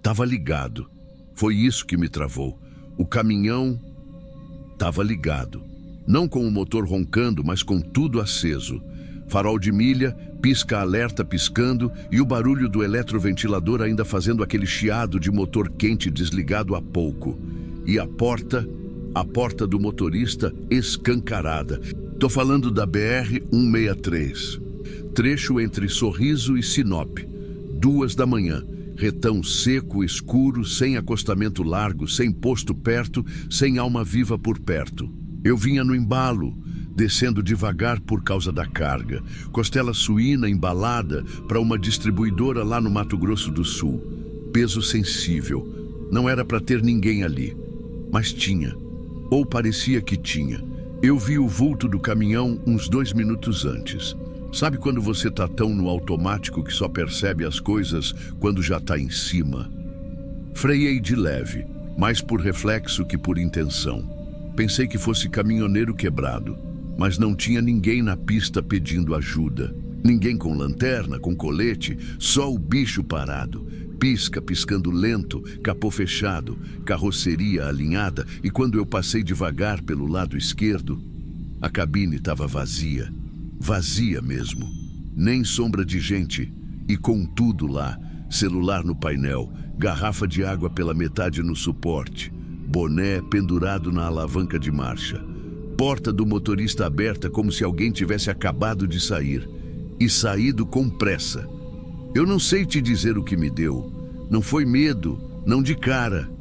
Tava ligado. Foi isso que me travou. O caminhão tava ligado. Não com o motor roncando, mas com tudo aceso. Farol de milha, pisca-alerta piscando e o barulho do eletroventilador ainda fazendo aquele chiado de motor quente desligado há pouco. E a porta do motorista escancarada. Tô falando da BR-163. Trecho entre Sorriso e Sinop. 2 da manhã. Retão seco, escuro, sem acostamento largo, sem posto perto, sem alma viva por perto. Eu vinha no embalo, descendo devagar por causa da carga. Costela suína embalada para uma distribuidora lá no Mato Grosso do Sul. Peso sensível. Não era para ter ninguém ali. Mas tinha. Ou parecia que tinha. Eu vi o vulto do caminhão uns 2 minutos antes. Sabe quando você tá tão no automático que só percebe as coisas quando já tá em cima? Freiei de leve, mais por reflexo que por intenção. Pensei que fosse caminhoneiro quebrado, mas não tinha ninguém na pista pedindo ajuda. Ninguém com lanterna, com colete, só o bicho parado. Piscando lento, capô fechado, carroceria alinhada, e quando eu passei devagar pelo lado esquerdo, a cabine estava vazia. Vazia mesmo. Nem sombra de gente. E com tudo lá. Celular no painel, garrafa de água pela metade no suporte, boné pendurado na alavanca de marcha, porta do motorista aberta como se alguém tivesse acabado de sair. E saído com pressa. Eu não sei te dizer o que me deu. Não foi medo, não de cara.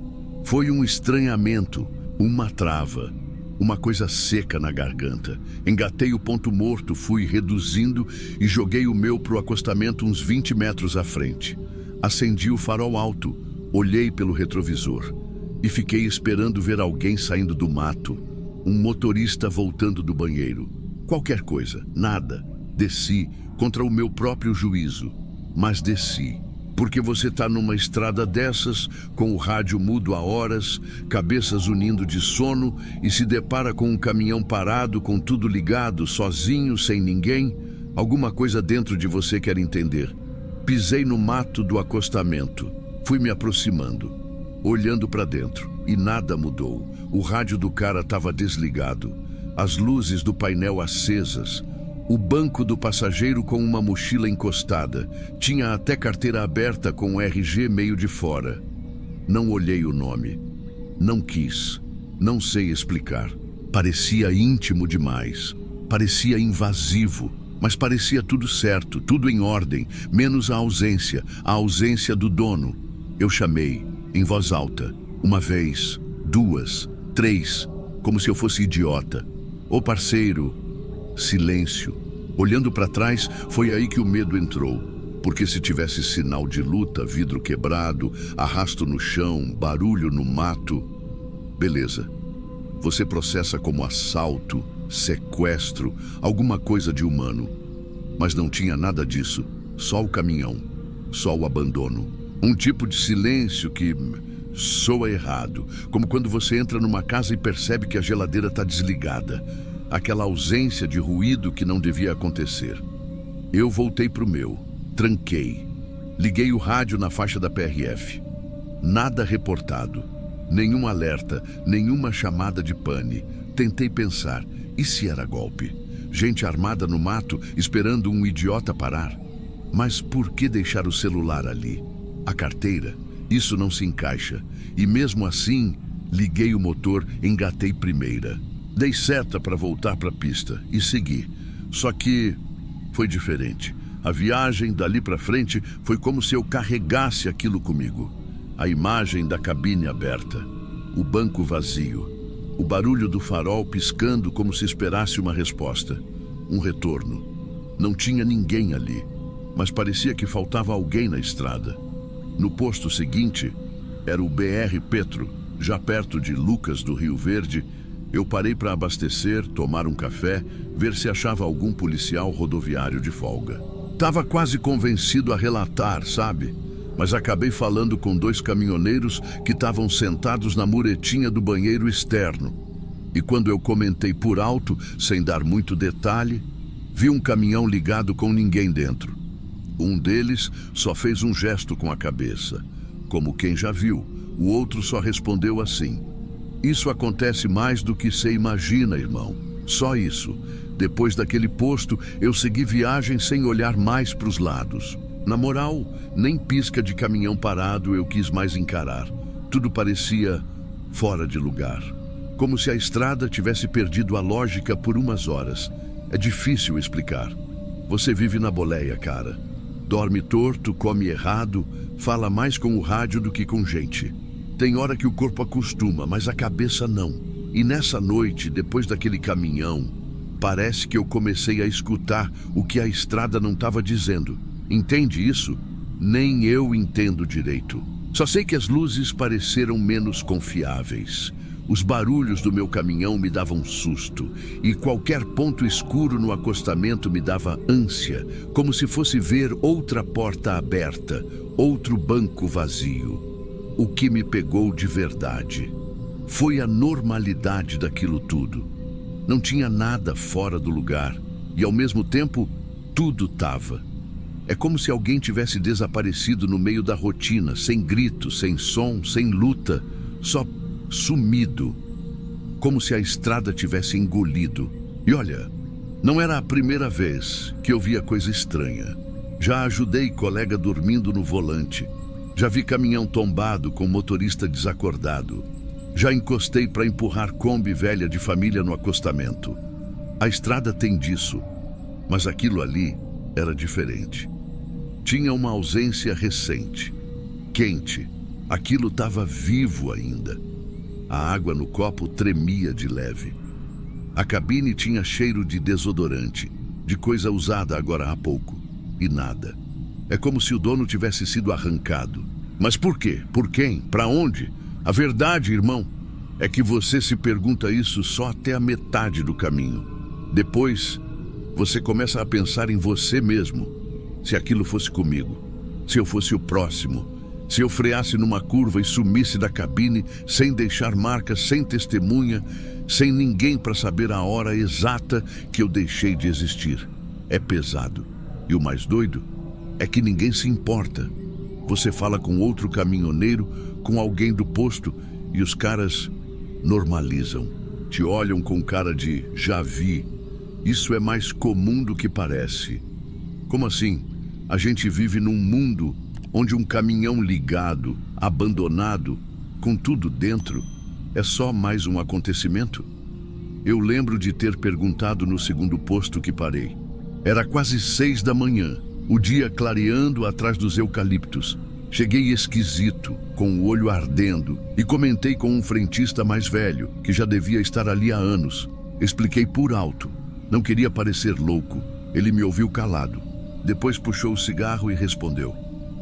Foi um estranhamento, uma trava. Uma coisa seca na garganta. Engatei o ponto morto, fui reduzindo e joguei o meu pro acostamento uns 20 metros à frente. Acendi o farol alto, olhei pelo retrovisor e fiquei esperando ver alguém saindo do mato. Um motorista voltando do banheiro. Qualquer coisa, nada. Desci, contra o meu próprio juízo. Mas desci. Porque você tá numa estrada dessas, com o rádio mudo há horas, cabeças unindo de sono, e se depara com um caminhão parado, com tudo ligado, sozinho, sem ninguém, alguma coisa dentro de você quer entender. Pisei no mato do acostamento, fui me aproximando, olhando para dentro, e nada mudou. O rádio do cara estava desligado, as luzes do painel acesas, o banco do passageiro com uma mochila encostada. Tinha até carteira aberta com o RG meio de fora. Não olhei o nome. Não quis. Não sei explicar. Parecia íntimo demais. Parecia invasivo. Mas parecia tudo certo, tudo em ordem, menos a ausência do dono. Eu chamei, em voz alta, 1 vez, 2, 3, como se eu fosse idiota. Ô parceiro... Silêncio. Olhando para trás, foi aí que o medo entrou. Porque se tivesse sinal de luta, vidro quebrado, arrasto no chão, barulho no mato... Beleza. Você processa como assalto, sequestro, alguma coisa de humano. Mas não tinha nada disso. Só o caminhão. Só o abandono. Um tipo de silêncio que... soa errado. Como quando você entra numa casa e percebe que a geladeira está desligada. Aquela ausência de ruído que não devia acontecer. Eu voltei pro meu, tranquei. Liguei o rádio na faixa da PRF. Nada reportado. Nenhum alerta, nenhuma chamada de pane. Tentei pensar, e se era golpe? Gente armada no mato, esperando um idiota parar? Mas por que deixar o celular ali? A carteira? Isso não se encaixa. E mesmo assim, liguei o motor, engatei primeira. Dei seta para voltar para a pista e segui. Só que foi diferente. A viagem dali para frente foi como se eu carregasse aquilo comigo. A imagem da cabine aberta, o banco vazio, o barulho do farol piscando como se esperasse uma resposta, um retorno. Não tinha ninguém ali, mas parecia que faltava alguém na estrada. No posto seguinte, era o BR Petro, já perto de Lucas do Rio Verde. Eu parei para abastecer, tomar um café, ver se achava algum policial rodoviário de folga. Tava quase convencido a relatar, sabe? Mas acabei falando com 2 caminhoneiros que estavam sentados na muretinha do banheiro externo. E quando eu comentei por alto, sem dar muito detalhe, vi um caminhão ligado com ninguém dentro. Um deles só fez um gesto com a cabeça. como quem já viu. O outro só respondeu assim: isso acontece mais do que você imagina, irmão. Só isso. Depois daquele posto, eu segui viagem sem olhar mais para os lados. Na moral, nem pisca de caminhão parado eu quis mais encarar. Tudo parecia fora de lugar. Como se a estrada tivesse perdido a lógica por umas horas. É difícil explicar. Você vive na boleia, cara. Dorme torto, come errado, fala mais com o rádio do que com gente. Tem hora que o corpo acostuma, mas a cabeça não. E nessa noite, depois daquele caminhão, parece que eu comecei a escutar o que a estrada não estava dizendo. Entende isso? Nem eu entendo direito. Só sei que as luzes pareceram menos confiáveis. Os barulhos do meu caminhão me davam susto, e qualquer ponto escuro no acostamento me dava ânsia, como se fosse ver outra porta aberta, outro banco vazio. O que me pegou de verdade foi a normalidade daquilo tudo. Não tinha nada fora do lugar, e ao mesmo tempo, tudo estava. É como se alguém tivesse desaparecido no meio da rotina, sem grito, sem som, sem luta, só sumido, como se a estrada tivesse engolido. E olha, não era a primeira vez que eu via coisa estranha. Já ajudei colega dormindo no volante. Já vi caminhão tombado com motorista desacordado. Já encostei para empurrar Kombi velha de família no acostamento. A estrada tem disso, mas aquilo ali era diferente. Tinha uma ausência recente, quente. Aquilo estava vivo ainda. A água no copo tremia de leve. A cabine tinha cheiro de desodorante, de coisa usada agora há pouco. E nada. É como se o dono tivesse sido arrancado. Mas por quê? Por quem? Para onde? A verdade, irmão, é que você se pergunta isso só até a metade do caminho. Depois, você começa a pensar em você mesmo. Se aquilo fosse comigo, se eu fosse o próximo, se eu freasse numa curva e sumisse da cabine sem deixar marcas, sem testemunha, sem ninguém para saber a hora exata que eu deixei de existir. É pesado. E o mais doido é que ninguém se importa. Você fala com outro caminhoneiro, com alguém do posto, e os caras normalizam. Te olham com cara de já vi. Isso é mais comum do que parece. Como assim? A gente vive num mundo onde um caminhão ligado, abandonado, com tudo dentro, é só mais um acontecimento? Eu lembro de ter perguntado no segundo posto que parei. Era quase 6 da manhã, o dia clareando atrás dos eucaliptos. Cheguei esquisito, com o olho ardendo, e comentei com um frentista mais velho, que já devia estar ali há anos. Expliquei por alto. Não queria parecer louco. Ele me ouviu calado. Depois puxou o cigarro e respondeu: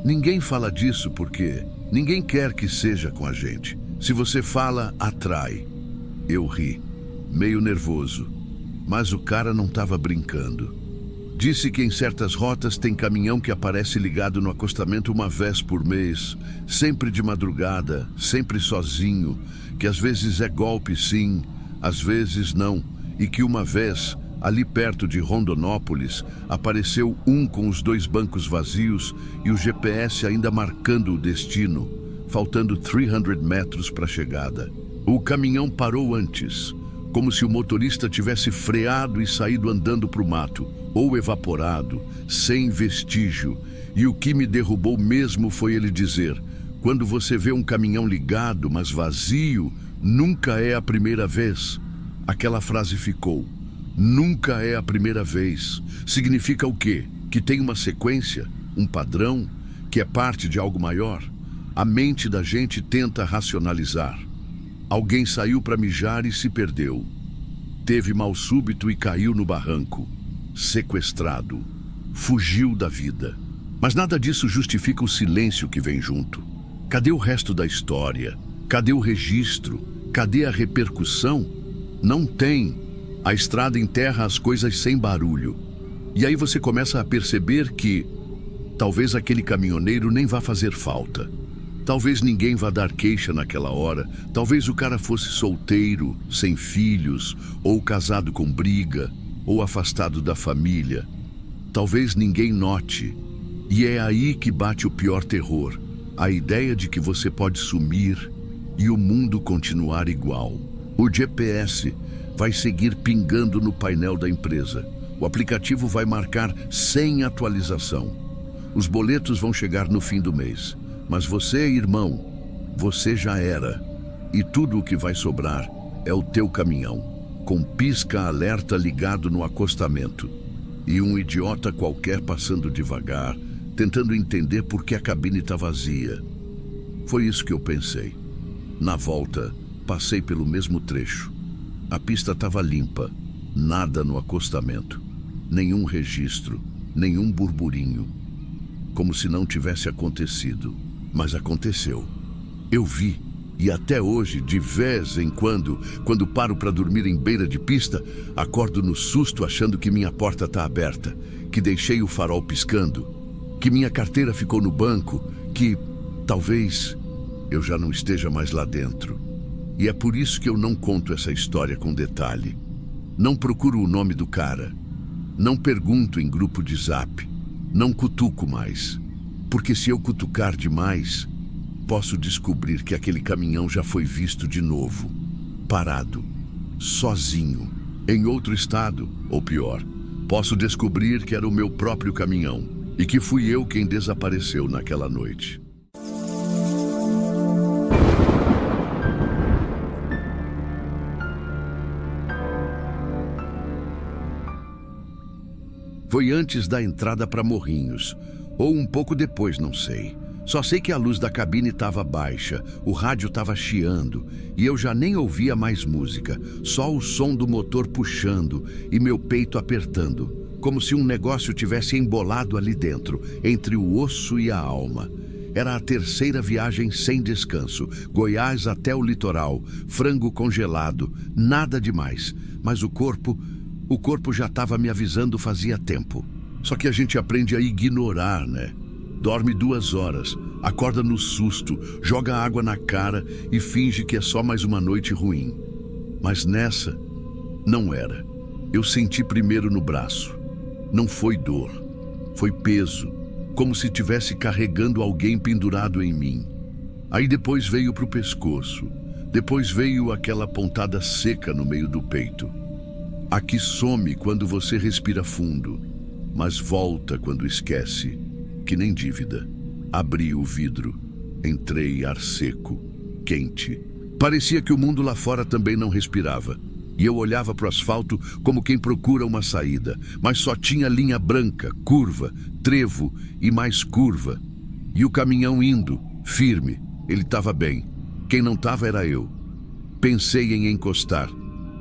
ninguém fala disso porque ninguém quer que seja com a gente. Se você fala, atrai. Eu ri, meio nervoso, mas o cara não estava brincando. Disse que em certas rotas tem caminhão que aparece ligado no acostamento uma vez por mês, sempre de madrugada, sempre sozinho, que às vezes é golpe sim, às vezes não, e que uma vez, ali perto de Rondonópolis, apareceu um com os 2 bancos vazios e o GPS ainda marcando o destino, faltando 300 metros para a chegada. O caminhão parou antes, como se o motorista tivesse freado e saído andando para o mato, ou evaporado, sem vestígio. E o que me derrubou mesmo foi ele dizer: quando você vê um caminhão ligado, mas vazio, nunca é a primeira vez. Aquela frase ficou. Nunca é a primeira vez. Significa o quê? Que tem uma sequência, um padrão, que é parte de algo maior? A mente da gente tenta racionalizar. Alguém saiu para mijar e se perdeu. Teve mal súbito e caiu no barranco. Sequestrado. Fugiu da vida. Mas nada disso justifica o silêncio que vem junto. Cadê o resto da história? Cadê o registro? Cadê a repercussão? Não tem. A estrada enterra as coisas sem barulho. E aí você começa a perceber que talvez aquele caminhoneiro nem vá fazer falta. Talvez ninguém vá dar queixa naquela hora. Talvez o cara fosse solteiro, sem filhos, ou casado com briga, ou afastado da família. Talvez ninguém note. E é aí que bate o pior terror. A ideia de que você pode sumir e o mundo continuar igual. O GPS vai seguir pingando no painel da empresa. O aplicativo vai marcar sem atualização. Os boletos vão chegar no fim do mês. Mas você, irmão, você já era. E tudo o que vai sobrar é o teu caminhão, com pisca-alerta ligado no acostamento. E um idiota qualquer passando devagar, tentando entender por que a cabine está vazia. Foi isso que eu pensei. Na volta, passei pelo mesmo trecho. A pista estava limpa, nada no acostamento, nenhum registro, nenhum burburinho. Como se não tivesse acontecido. Mas aconteceu. Eu vi, e até hoje, de vez em quando paro para dormir em beira de pista, acordo no susto achando que minha porta está aberta, que deixei o farol piscando, que minha carteira ficou no banco, que talvez eu já não esteja mais lá dentro. E é por isso que eu não conto essa história com detalhe. Não procuro o nome do cara. Não pergunto em grupo de zap. Não cutuco mais. Porque se eu cutucar demais, posso descobrir que aquele caminhão já foi visto de novo. Parado. Sozinho. Em outro estado, ou pior. Posso descobrir que era o meu próprio caminhão. E que fui eu quem desapareceu naquela noite. Foi antes da entrada para Morrinhos, ou um pouco depois, não sei. Só sei que a luz da cabine estava baixa, o rádio estava chiando, e eu já nem ouvia mais música, só o som do motor puxando e meu peito apertando, como se um negócio tivesse embolado ali dentro, entre o osso e a alma. Era a terceira viagem sem descanso, Goiás até o litoral, frango congelado, nada demais, mas o corpo já estava me avisando fazia tempo. Só que a gente aprende a ignorar, né? Dorme 2 horas, acorda no susto, joga água na cara e finge que é só mais uma noite ruim. Mas nessa, não era. Eu senti primeiro no braço. Não foi dor, foi peso, como se estivesse carregando alguém pendurado em mim. Aí depois veio pro pescoço, depois veio aquela pontada seca no meio do peito. Aqui some quando você respira fundo, mas volta quando esquece, que nem dívida. Abri o vidro, entrei ar seco, quente. Parecia que o mundo lá fora também não respirava. E eu olhava para o asfalto como quem procura uma saída, mas só tinha linha branca, curva, trevo e mais curva. E o caminhão indo, firme, ele estava bem. Quem não estava era eu. Pensei em encostar,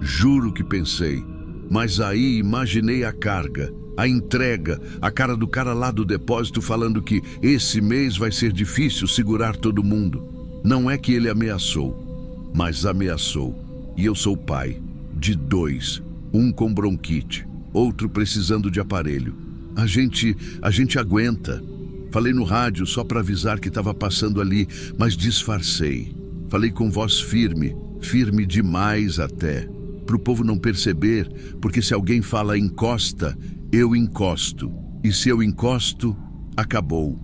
juro que pensei. Mas aí imaginei a carga, a entrega, a cara do cara lá do depósito falando que esse mês vai ser difícil segurar todo mundo. Não é que ele ameaçou, mas ameaçou. E eu sou pai. De 2, um com bronquite, outro precisando de aparelho. A gente aguenta. Falei no rádio só para avisar que estava passando ali, mas disfarcei. Falei com voz firme, firme demais até, para o povo não perceber, porque se alguém fala encosta, eu encosto. E se eu encosto, acabou.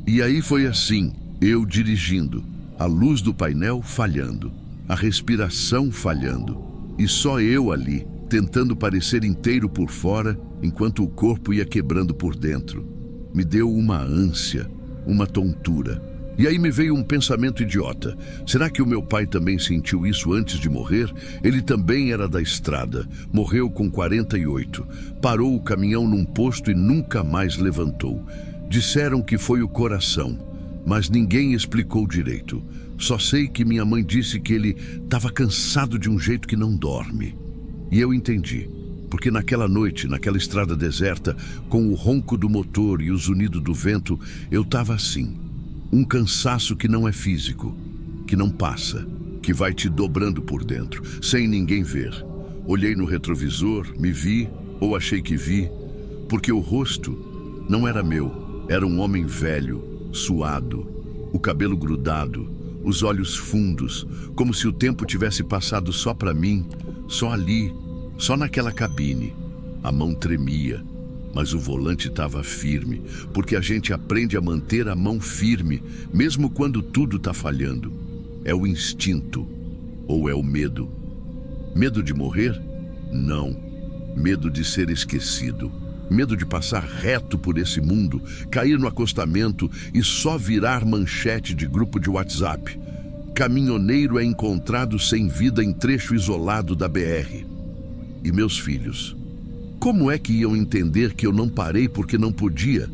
E aí foi assim, eu dirigindo, a luz do painel falhando, a respiração falhando. E só eu ali, tentando parecer inteiro por fora, enquanto o corpo ia quebrando por dentro. Me deu uma ânsia, uma tontura. E aí me veio um pensamento idiota. Será que o meu pai também sentiu isso antes de morrer? Ele também era da estrada. Morreu com 48. Parou o caminhão num posto e nunca mais levantou. Disseram que foi o coração, mas ninguém explicou direito. Só sei que minha mãe disse que ele estava cansado de um jeito que não dorme. E eu entendi, porque naquela noite, naquela estrada deserta, com o ronco do motor e o zunido do vento, eu estava assim. Um cansaço que não é físico, que não passa, que vai te dobrando por dentro, sem ninguém ver. Olhei no retrovisor, me vi, ou achei que vi, porque o rosto não era meu, era um homem velho, suado, o cabelo grudado, os olhos fundos, como se o tempo tivesse passado só para mim, só ali, só naquela cabine. A mão tremia, Mas o volante estava firme, porque a gente aprende a manter a mão firme, mesmo quando tudo está falhando. É o instinto ou é o medo? Medo de morrer? Não. Medo de ser esquecido. Medo de passar reto por esse mundo, cair no acostamento e só virar manchete de grupo de WhatsApp. Caminhoneiro é encontrado sem vida em trecho isolado da BR. E meus filhos? Como é que iam entender que eu não parei porque não podia?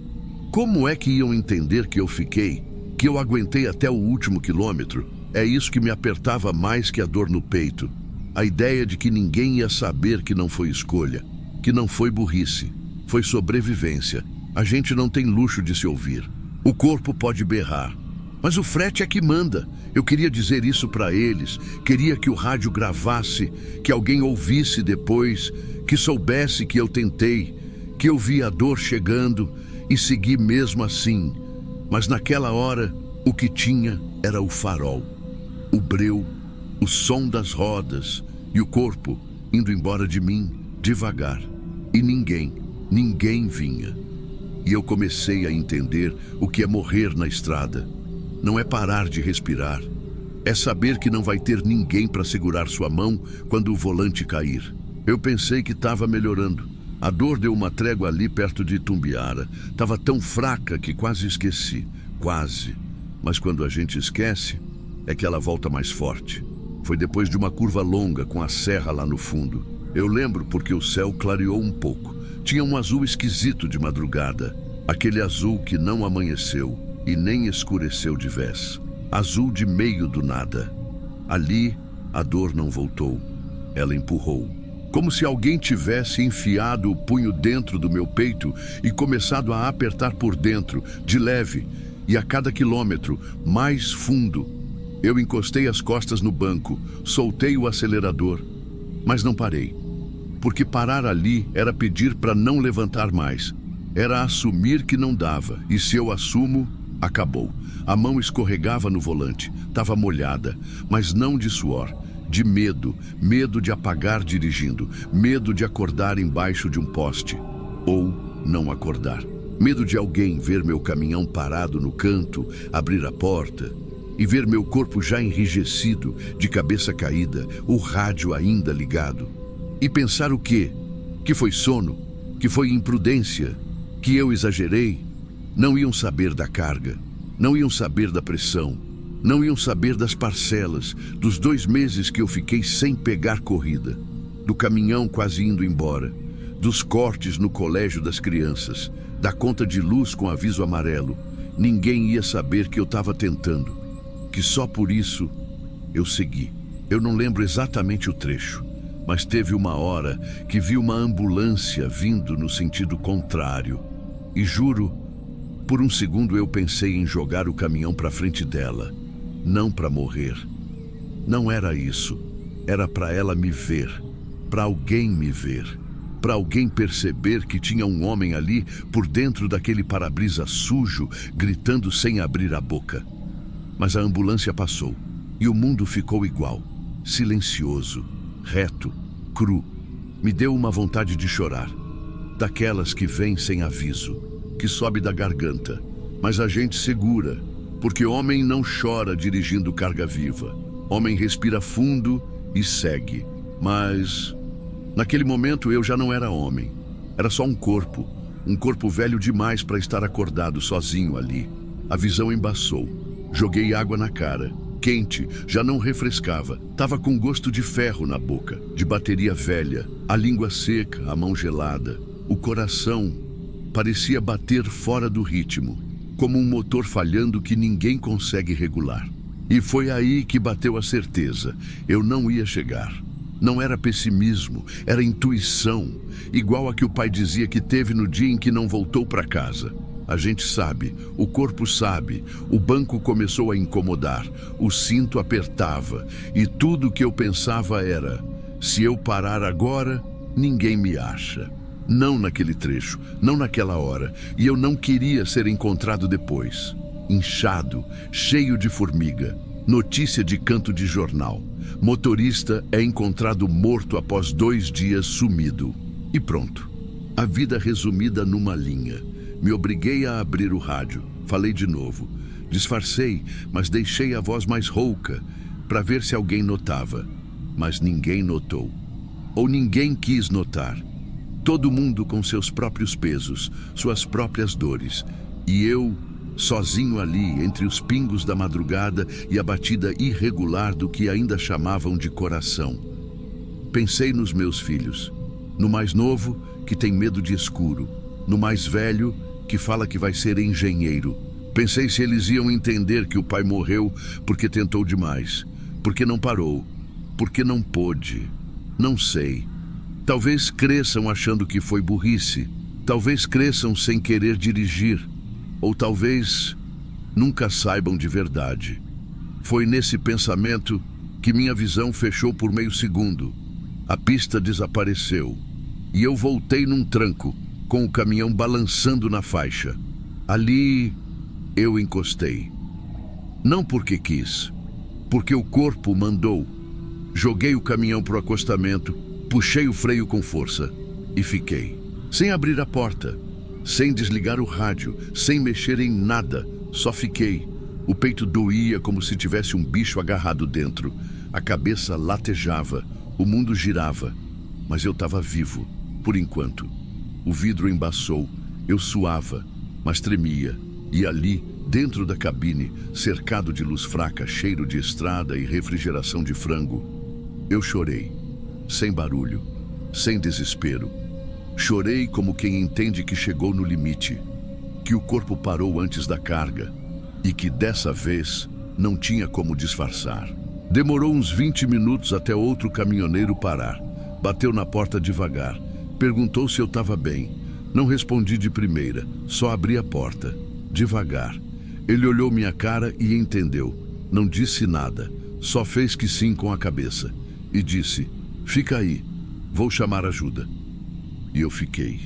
Como é que iam entender que eu fiquei? Que eu aguentei até o último quilômetro? É isso que me apertava mais que a dor no peito. A ideia de que ninguém ia saber que não foi escolha, que não foi burrice. Foi sobrevivência. A gente não tem luxo de se ouvir. O corpo pode berrar, mas o frete é que manda. Eu queria dizer isso para eles. Queria que o rádio gravasse, que alguém ouvisse depois, que soubesse que eu tentei, que eu vi a dor chegando e segui mesmo assim. Mas naquela hora, o que tinha era o farol, o breu, o som das rodas e o corpo indo embora de mim, devagar. E ninguém vinha. E eu comecei a entender o que é morrer na estrada. Não é parar de respirar. É saber que não vai ter ninguém para segurar sua mão quando o volante cair. Eu pensei que estava melhorando. A dor deu uma trégua ali perto de Itumbiara. Estava tão fraca que quase esqueci. Quase. Mas quando a gente esquece, é que ela volta mais forte. Foi depois de uma curva longa com a serra lá no fundo. Eu lembro porque o céu clareou um pouco. Tinha um azul esquisito de madrugada. Aquele azul que não amanheceu e nem escureceu de vez. Azul de meio do nada. Ali, a dor não voltou. Ela empurrou. Como se alguém tivesse enfiado o punho dentro do meu peito e começado a apertar por dentro, de leve, e a cada quilômetro, mais fundo. Eu encostei as costas no banco, soltei o acelerador, mas não parei. Porque parar ali era pedir para não levantar mais. Era assumir que não dava, e se eu assumo, acabou. A mão escorregava no volante, estava molhada, mas não de suor, de medo. Medo de apagar dirigindo, medo de acordar embaixo de um poste, ou não acordar. Medo de alguém ver meu caminhão parado no canto, abrir a porta e ver meu corpo já enrijecido, de cabeça caída, o rádio ainda ligado. E pensar o quê? Que foi sono? Que foi imprudência? Que eu exagerei? Não iam saber da carga, não iam saber da pressão, não iam saber das parcelas, dos 2 meses que eu fiquei sem pegar corrida, do caminhão quase indo embora, dos cortes no colégio das crianças, da conta de luz com aviso amarelo. Ninguém ia saber que eu estava tentando, que só por isso eu segui. Eu não lembro exatamente o trecho, mas teve uma hora que vi uma ambulância vindo no sentido contrário. E juro, por um segundo eu pensei em jogar o caminhão para frente dela. Não para morrer. Não era isso. Era para ela me ver. Para alguém me ver. Para alguém perceber que tinha um homem ali por dentro daquele para-brisa sujo, gritando sem abrir a boca. Mas a ambulância passou e o mundo ficou igual. Silencioso. Reto, cru. Me deu uma vontade de chorar. Daquelas que vêm sem aviso, que sobe da garganta. Mas a gente segura, porque homem não chora dirigindo carga viva. Homem respira fundo e segue. Mas naquele momento eu já não era homem. Era só um corpo velho demais para estar acordado sozinho ali. A visão embaçou. Joguei água na cara. Quente, já não refrescava. Tava com gosto de ferro na boca, de bateria velha, a língua seca, a mão gelada. O coração parecia bater fora do ritmo, como um motor falhando que ninguém consegue regular. E foi aí que bateu a certeza. Eu não ia chegar. Não era pessimismo, era intuição, igual a que o pai dizia que teve no dia em que não voltou para casa. A gente sabe, o corpo sabe, o banco começou a incomodar, o cinto apertava e tudo que eu pensava era: se eu parar agora, ninguém me acha. Não naquele trecho, não naquela hora, e eu não queria ser encontrado depois. Inchado, cheio de formiga, notícia de canto de jornal. Motorista é encontrado morto após 2 dias sumido. E pronto. A vida resumida numa linha. Me obriguei a abrir o rádio. Falei de novo. Disfarcei, mas deixei a voz mais rouca para ver se alguém notava. Mas ninguém notou. Ou ninguém quis notar. Todo mundo com seus próprios pesos, suas próprias dores. E eu, sozinho ali, entre os pingos da madrugada e a batida irregular do que ainda chamavam de coração. Pensei nos meus filhos. No mais novo, que tem medo de escuro. No mais velho, que fala que vai ser engenheiro. Pensei se eles iam entender que o pai morreu porque tentou demais, porque não parou, porque não pôde. Não sei. Talvez cresçam achando que foi burrice. Talvez cresçam sem querer dirigir. Ou talvez nunca saibam de verdade. Foi nesse pensamento que minha visão fechou por meio segundo. A pista desapareceu. E eu voltei num tranco, com o caminhão balançando na faixa. Ali eu encostei. Não porque quis, porque o corpo mandou. Joguei o caminhão pro acostamento, puxei o freio com força e fiquei. Sem abrir a porta, sem desligar o rádio, sem mexer em nada, só fiquei. O peito doía como se tivesse um bicho agarrado dentro. A cabeça latejava, o mundo girava, mas eu estava vivo, por enquanto. O vidro embaçou, eu suava, mas tremia. E ali, dentro da cabine, cercado de luz fraca, cheiro de estrada e refrigeração de frango, eu chorei, sem barulho, sem desespero. Chorei como quem entende que chegou no limite, que o corpo parou antes da carga e que dessa vez não tinha como disfarçar. Demorou uns 20 minutos até outro caminhoneiro parar. Bateu na porta devagar, perguntou se eu estava bem. Não respondi de primeira, só abri a porta. Devagar. Ele olhou minha cara e entendeu. Não disse nada, só fez que sim com a cabeça. E disse, fica aí, vou chamar ajuda. E eu fiquei.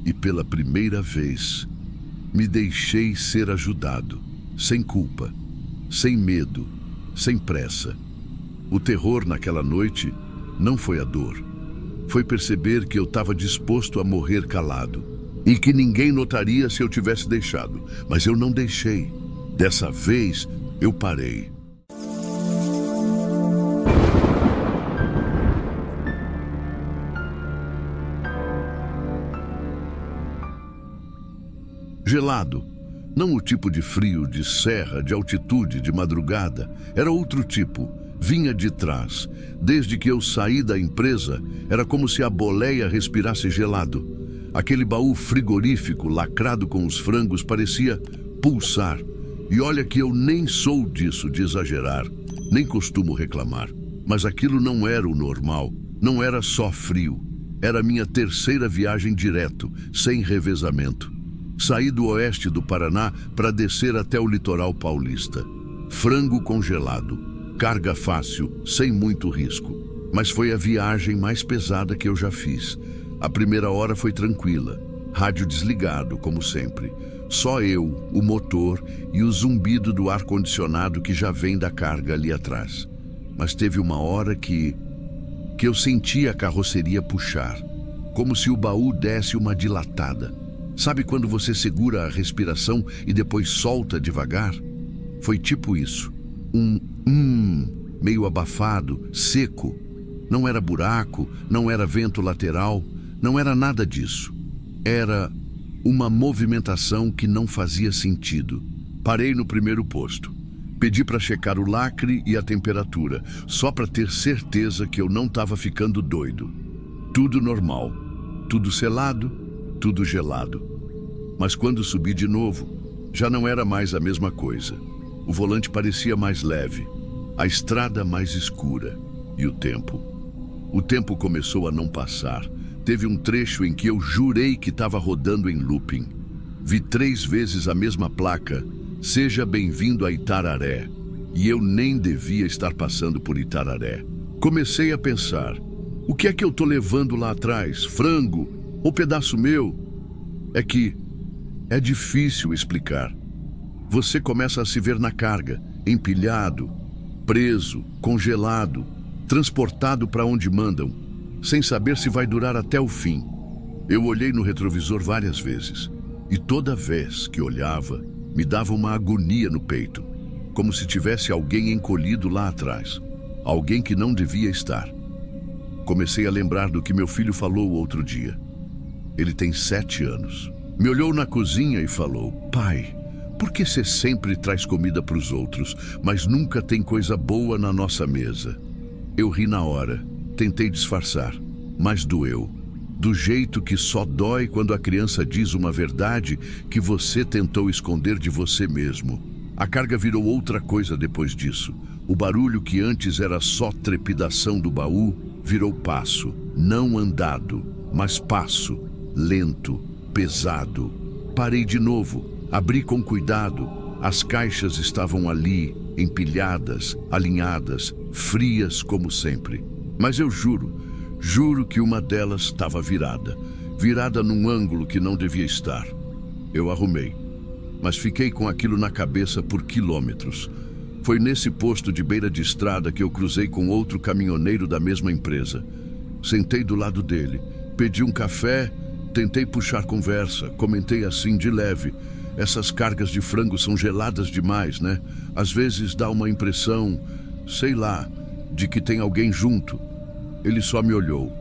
E pela primeira vez, me deixei ser ajudado. Sem culpa, sem medo, sem pressa. O terror naquela noite não foi a dor. Foi perceber que eu estava disposto a morrer calado. E que ninguém notaria se eu tivesse deixado. Mas eu não deixei. Dessa vez, eu parei. Gelado. Não o tipo de frio de serra, de altitude, de madrugada. Era outro tipo. Vinha de trás. Desde que eu saí da empresa, era como se a boleia respirasse gelado. Aquele baú frigorífico lacrado com os frangos parecia pulsar. E olha que eu nem sou disso de exagerar, nem costumo reclamar. Mas aquilo não era o normal, não era só frio. Era minha terceira viagem direto, sem revezamento. Saí do oeste do Paraná para descer até o litoral paulista. Frango congelado, carga fácil, sem muito risco. Mas foi a viagem mais pesada que eu já fiz. A primeira hora foi tranquila, rádio desligado, como sempre. Só eu, o motor e o zumbido do ar-condicionado que já vem da carga ali atrás. Mas teve uma hora que eu senti a carroceria puxar, como se o baú desse uma dilatada. Sabe quando você segura a respiração e depois solta devagar? Foi tipo isso. Meio abafado, seco. Não era buraco, não era vento lateral. Não era nada disso. Era uma movimentação que não fazia sentido. Parei no primeiro posto. Pedi para checar o lacre e a temperatura, só para ter certeza que eu não estava ficando doido. Tudo normal. Tudo selado, tudo gelado. Mas quando subi de novo, já não era mais a mesma coisa. O volante parecia mais leve, a estrada mais escura. E o tempo? O tempo começou a não passar. Teve um trecho em que eu jurei que estava rodando em looping. Vi 3 vezes a mesma placa, seja bem-vindo a Itararé. E eu nem devia estar passando por Itararé. Comecei a pensar, o que é que eu tô levando lá atrás? Frango? Ou pedaço meu? É que é difícil explicar. Você começa a se ver na carga, empilhado, preso, congelado, transportado para onde mandam, sem saber se vai durar até o fim. Eu olhei no retrovisor várias vezes, e toda vez que olhava, me dava uma agonia no peito, como se tivesse alguém encolhido lá atrás, alguém que não devia estar. Comecei a lembrar do que meu filho falou outro dia. Ele tem 7 anos. Me olhou na cozinha e falou: pai, por que você sempre traz comida para os outros, mas nunca tem coisa boa na nossa mesa? Eu ri na hora, tentei disfarçar, mas doeu. Do jeito que só dói quando a criança diz uma verdade que você tentou esconder de você mesmo. A carga virou outra coisa depois disso. O barulho que antes era só trepidação do baú virou passo, não andado, mas passo, lento, pesado. Parei de novo, abri com cuidado. As caixas estavam ali, empilhadas, alinhadas, frias como sempre. Mas eu juro que uma delas estava virada num ângulo que não devia estar. Eu arrumei, mas fiquei com aquilo na cabeça por quilômetros. Foi nesse posto de beira de estrada que eu cruzei com outro caminhoneiro da mesma empresa. Sentei do lado dele, pedi um café, tentei puxar conversa, comentei assim de leve: essas cargas de frango são geladas demais, né? Às vezes dá uma impressão, sei lá, de que tem alguém junto. Ele só me olhou,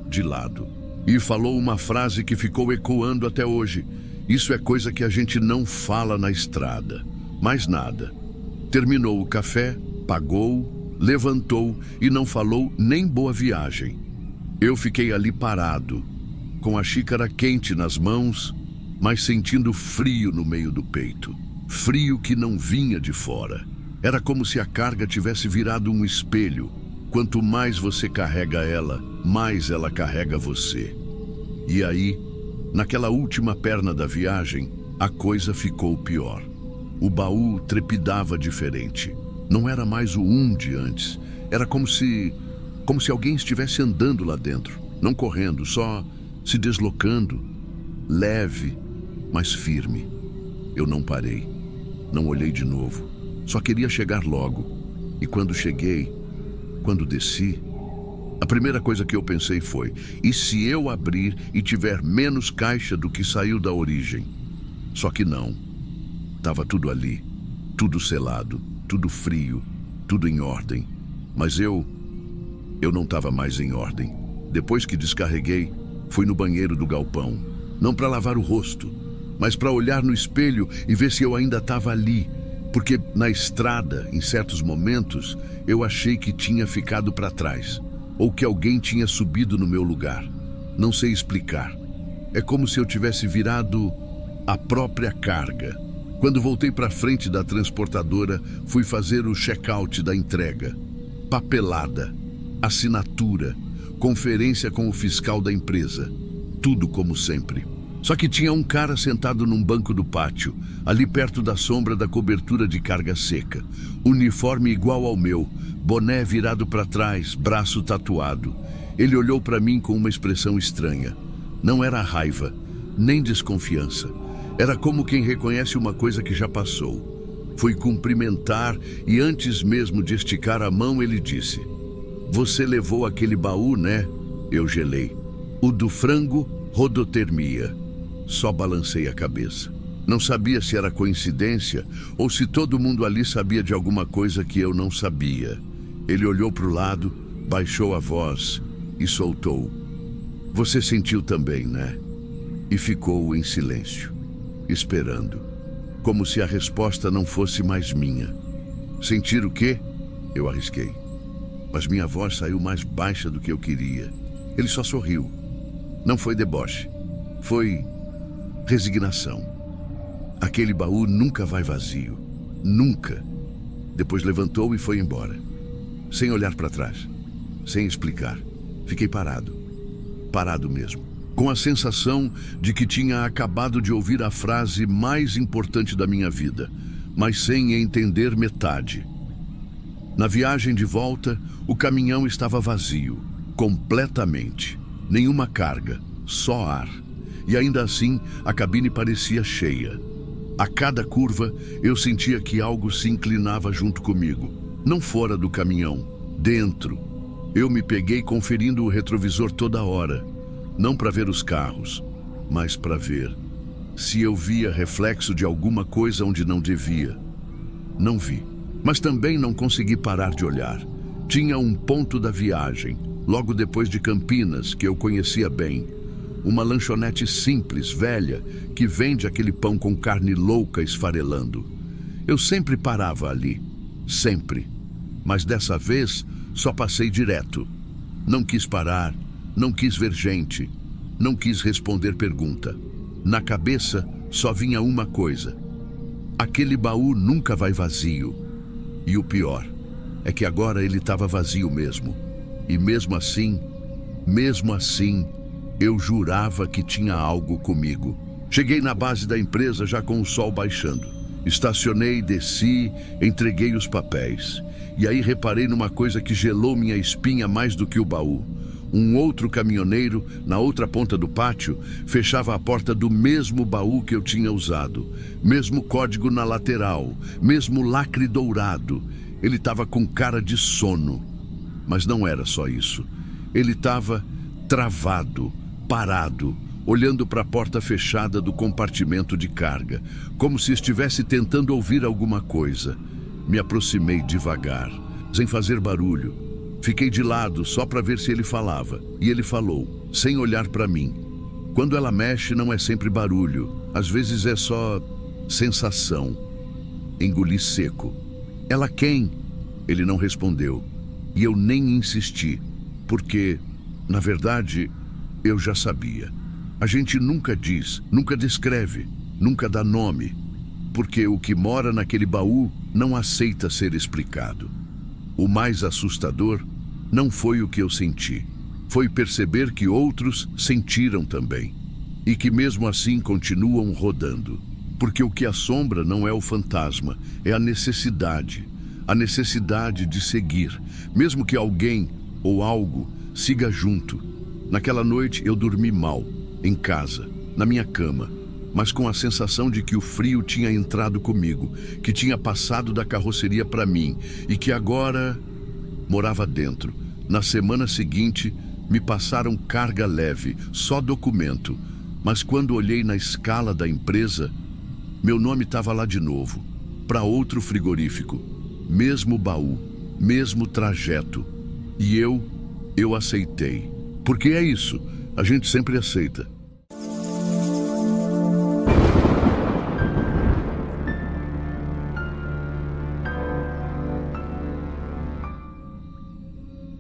de lado, e falou uma frase que ficou ecoando até hoje: isso é coisa que a gente não fala na estrada. Mais nada. Terminou o café, pagou, levantou e não falou nem boa viagem. Eu fiquei ali parado, com a xícara quente nas mãos, mas sentindo frio no meio do peito. Frio que não vinha de fora. Era como se a carga tivesse virado um espelho. Quanto mais você carrega ela, mais ela carrega você. E aí, naquela última perna da viagem, a coisa ficou pior. O baú trepidava diferente. Não era mais o de antes. Era como se alguém estivesse andando lá dentro. Não correndo, só se deslocando. Leve, mas firme. Eu não parei. Não olhei de novo. Só queria chegar logo. E quando desci, a primeira coisa que eu pensei foi: e se eu abrir e tiver menos caixa do que saiu da origem? Só que não. Tava tudo ali, tudo selado, tudo frio, tudo em ordem. Mas eu não estava mais em ordem. Depois que descarreguei, fui no banheiro do galpão. Não para lavar o rosto, mas para olhar no espelho e ver se eu ainda estava ali. Porque na estrada, em certos momentos, eu achei que tinha ficado para trás, ou que alguém tinha subido no meu lugar. Não sei explicar. É como se eu tivesse virado a própria carga. Quando voltei para frente da transportadora, fui fazer o check-out da entrega. Papelada, assinatura, conferência com o fiscal da empresa. Tudo como sempre. Só que tinha um cara sentado num banco do pátio, ali perto da sombra da cobertura de carga seca. Uniforme igual ao meu, boné virado para trás, braço tatuado. Ele olhou para mim com uma expressão estranha. Não era raiva, nem desconfiança. Era como quem reconhece uma coisa que já passou. Fui cumprimentar e antes mesmo de esticar a mão ele disse: "Você levou aquele baú, né?" Eu gelei. "O do frango, rodotermia." Só balancei a cabeça. Não sabia se era coincidência ou se todo mundo ali sabia de alguma coisa que eu não sabia. Ele olhou para o lado, baixou a voz e soltou: "Você sentiu também, né?" E ficou em silêncio, esperando, como se a resposta não fosse mais minha. "Sentir o quê?" Eu arrisquei. Mas minha voz saiu mais baixa do que eu queria. Ele só sorriu. Não foi deboche. Foi resignação. Aquele baú nunca vai vazio. Nunca. Depois levantou e foi embora. Sem olhar para trás. Sem explicar. Fiquei parado. Parado mesmo. Com a sensação de que tinha acabado de ouvir a frase mais importante da minha vida, mas sem entender metade. Na viagem de volta, o caminhão estava vazio. Completamente. Nenhuma carga. Só ar. E ainda assim, a cabine parecia cheia. A cada curva, eu sentia que algo se inclinava junto comigo. Não fora do caminhão, dentro. Eu me peguei conferindo o retrovisor toda hora. não para ver os carros, mas para ver se eu via reflexo de alguma coisa onde não devia. Não vi, mas também não consegui parar de olhar. Tinha um ponto da viagem, logo depois de Campinas, que eu conhecia bem. Uma lanchonete simples, velha, que vende aquele pão com carne louca esfarelando. Eu sempre parava ali, sempre. Mas dessa vez só passei direto. Não quis parar, não quis ver gente, não quis responder pergunta. Na cabeça só vinha uma coisa: aquele baú nunca vai vazio. E o pior é que agora ele estava vazio mesmo. E mesmo assim, eu jurava que tinha algo comigo. Cheguei na base da empresa já com o sol baixando. Estacionei, desci, entreguei os papéis. E aí reparei numa coisa que gelou minha espinha mais do que o baú. Um outro caminhoneiro, na outra ponta do pátio, fechava a porta do mesmo baú que eu tinha usado. Mesmo código na lateral, mesmo lacre dourado. Ele estava com cara de sono. Mas não era só isso. Ele estava travado, parado, olhando para a porta fechada do compartimento de carga, como se estivesse tentando ouvir alguma coisa. Me aproximei devagar, sem fazer barulho. Fiquei de lado só para ver se ele falava. E ele falou, sem olhar para mim. Quando ela mexe não é sempre barulho. Às vezes é só sensação. Engoli seco. Ela quem? Ele não respondeu. E eu nem insisti, porque, na verdade, eu já sabia. A gente nunca diz, nunca descreve, nunca dá nome, porque o que mora naquele baú não aceita ser explicado. O mais assustador não foi o que eu senti, foi perceber que outros sentiram também, e que mesmo assim continuam rodando. Porque o que assombra não é o fantasma, é a necessidade de seguir, mesmo que alguém ou algo siga junto. Naquela noite eu dormi mal, em casa, na minha cama, mas com a sensação de que o frio tinha entrado comigo, que tinha passado da carroceria para mim e que agora morava dentro. Na semana seguinte, me passaram carga leve, só documento, mas quando olhei na escala da empresa, meu nome estava lá de novo, para outro frigorífico, mesmo baú, mesmo trajeto. E eu aceitei. Porque é isso, a gente sempre aceita.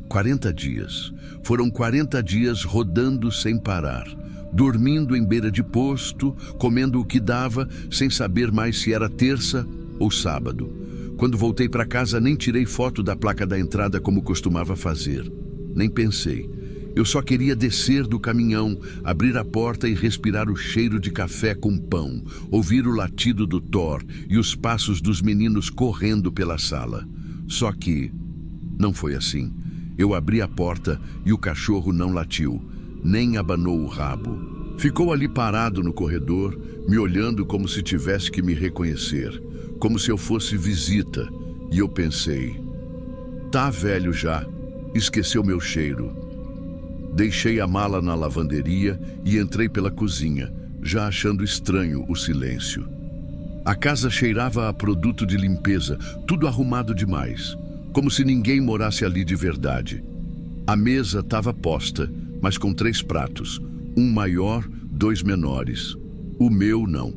"40 dias. Foram 40 dias rodando sem parar, dormindo em beira de posto, comendo o que dava, sem saber mais se era terça ou sábado. Quando voltei para casa, nem tirei foto da placa da entrada como costumava fazer. Nem pensei. Eu só queria descer do caminhão, abrir a porta e respirar o cheiro de café com pão, ouvir o latido do Thor e os passos dos meninos correndo pela sala. Só que não foi assim. Eu abri a porta e o cachorro não latiu, nem abanou o rabo. Ficou ali parado no corredor, me olhando como se tivesse que me reconhecer, como se eu fosse visita. E eu pensei, tá velho já, esqueceu meu cheiro. Deixei a mala na lavanderia e entrei pela cozinha, já achando estranho o silêncio. A casa cheirava a produto de limpeza, tudo arrumado demais, como se ninguém morasse ali de verdade. A mesa estava posta, mas com 3 pratos, um maior, 2 menores. O meu não.